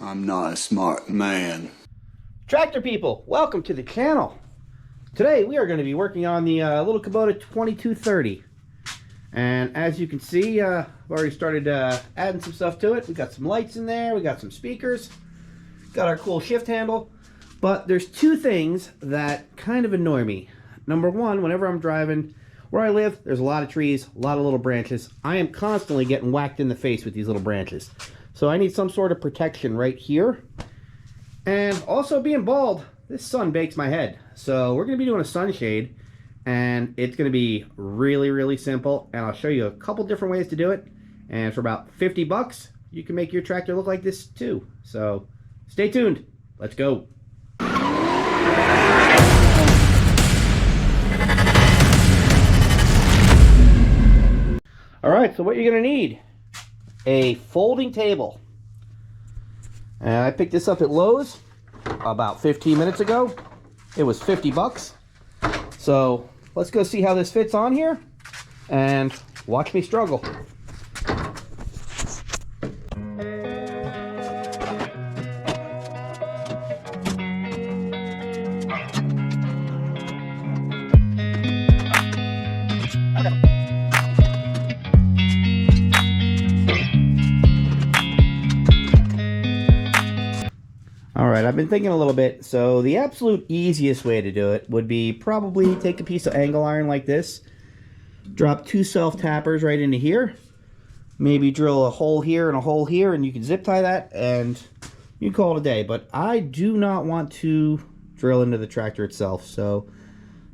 I'm not a smart man. Tractor people, welcome to the channel. Today we are going to be working on the little Kubota 2230. And as you can see, I've already started adding some stuff to it. We got some lights in there, we got some speakers, got our cool shift handle. But there's two things that kind of annoy me. Number one, whenever I'm driving where I live, there's a lot of trees, a lot of little branches. I am constantly getting whacked in the face with these little branches. So I need some sort of protection right here. And also, being bald, this sun bakes my head. So we're going to be doing a sunshade, and it's going to be really, really simple. And I'll show you a couple different ways to do it. And for about 50 bucks, you can make your tractor look like this too. So stay tuned. Let's go. All right, so what you're going to need: a folding table. And I picked this up at Lowe's about 15 minutes ago. It was 50 bucks. So let's go see how this fits on here and watch me struggle. Alright, I've been thinking a little bit. So the absolute easiest way to do it would be probably take a piece of angle iron like this, drop two self-tappers right into here, maybe drill a hole here and a hole here, and you can zip tie that and you can call it a day. But I do not want to drill into the tractor itself, so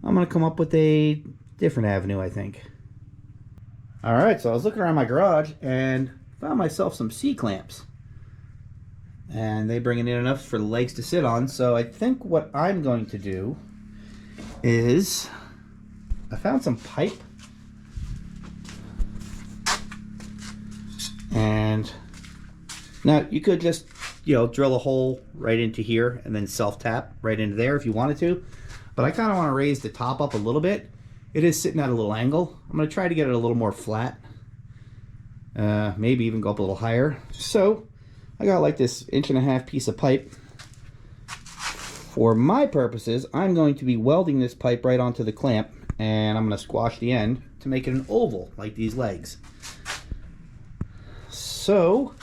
I'm going to come up with a different avenue, I think. Alright, so I was looking around my garage and found myself some C-clamps. And they bring in enough for the legs to sit on. So I think what I'm going to do is, I found some pipe. And now you could just, drill a hole right into here and then self-tap right into there if you wanted to. But I kind of want to raise the top up a little bit. It is sitting at a little angle. I'm going to try to get it a little more flat. Maybe even go up a little higher. So I got like this 1.5 inch piece of pipe. For my purposes, I'm going to be welding this pipe right onto the clamp, and I'm going to squash the end to make it an oval like these legs. So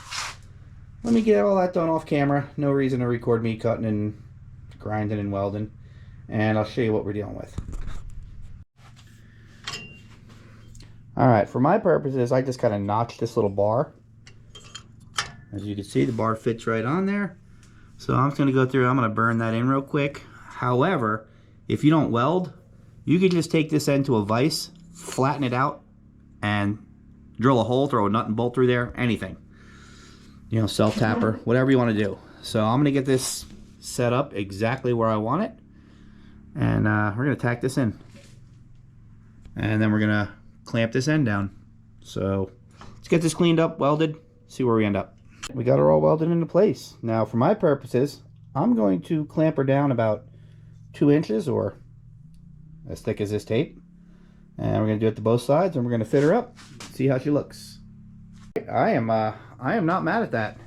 let me get all that done off camera. No reason to record me cutting and grinding and welding, and I'll show you what we're dealing with. Alright, for my purposes, I just kind of notched this little bar. As you can see, the bar fits right on there. So I'm just going to go through, I'm going to burn that in real quick. However, if you don't weld, you could just take this end to a vise, flatten it out, and drill a hole, throw a nut and bolt through there, anything. Self-tapper, whatever you want to do. So I'm going to get this set up exactly where I want it. And we're going to tack this in. And then we're going to clamp this end down. So let's get this cleaned up, welded, see where we end up. We got her all welded into place. Now for my purposes, I'm going to clamp her down about 2 inches or as thick as this tape. And we're going to do it to both sides, and we're going to fit her up, see how she looks. I am not mad at that.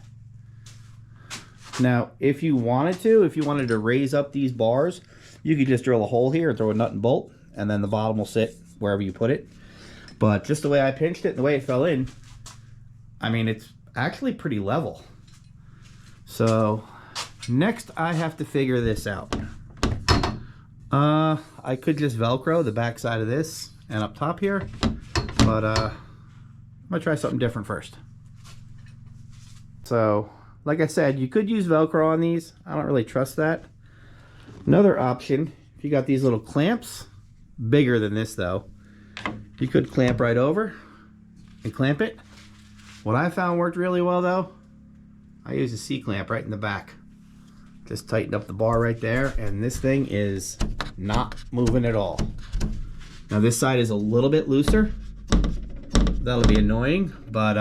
Now if you wanted to raise up these bars, you could just drill a hole here and throw a nut and bolt, and then the bottom will sit wherever you put it. But just the way I pinched it and the way it fell in, I mean, it's actually pretty level. So next I have to figure this out. I could just Velcro the back side of this and up top here, but I'm gonna try something different first. So like I said, you could use Velcro on these. I don't really trust that. Another option, if you got these little clamps, bigger than this though, you could clamp right over and clamp it. What I found worked really well though, I used a C-clamp right in the back. Just tightened up the bar right there, and this thing is not moving at all. Now this side is a little bit looser. That'll be annoying, but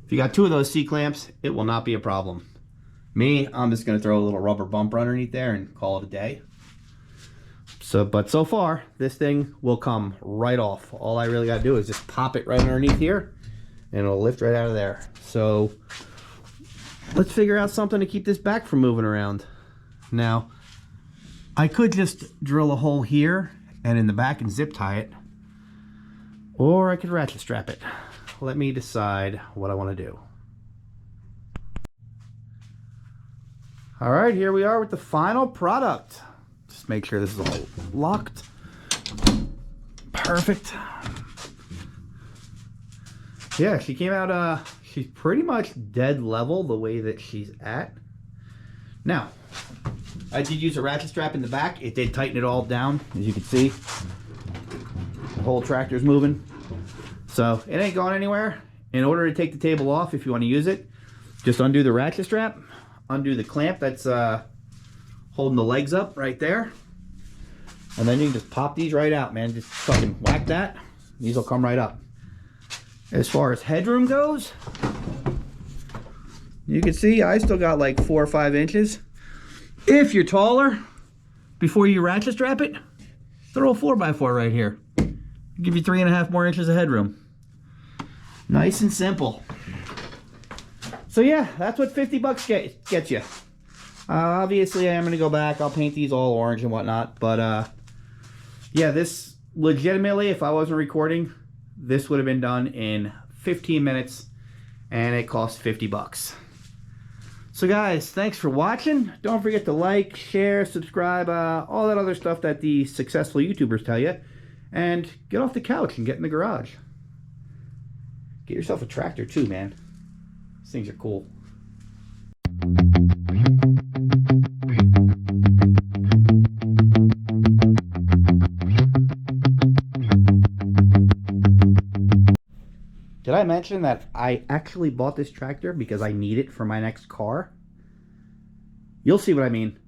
if you got 2 of those C-clamps, it will not be a problem. Me, I'm just gonna throw a little rubber bumper underneath there and call it a day. But so far, this thing will come right off. All I really gotta do is just pop it right underneath here, and it'll lift right out of there. So let's figure out something to keep this back from moving around. Now, I could just drill a hole here and in the back and zip tie it, or I could ratchet strap it. Let me decide what I want to do. All right, here we are with the final product. Just make sure this is all locked. Perfect. Yeah, she came out, she's pretty much dead level the way that she's at. Now, I did use a ratchet strap in the back. It did tighten it all down, as you can see. The whole tractor's moving. So it ain't going anywhere. In order to take the table off, if you want to use it, just undo the ratchet strap, undo the clamp that's holding the legs up right there. And then you can just pop these right out, man. Just fucking whack that. These will come right up. As far as headroom goes, you can see I still got like 4 or 5 inches. If you're taller, before you ratchet strap it, throw a 4x4 right here. Give you 3.5 more inches of headroom. Nice and simple. So yeah, that's what 50 bucks gets you. Obviously, I am going to go back. I'll paint these all orange and whatnot. But yeah, this legitimately, if I wasn't recording, this would have been done in 15 minutes. And it cost 50 bucks. So guys, thanks for watching. Don't forget to like, share, subscribe, all that other stuff that the successful YouTubers tell you. And get off the couch and get in the garage. Get yourself a tractor too, man. These things are cool. Did I mention that I actually bought this tractor because I need it for my next car? You'll see what I mean.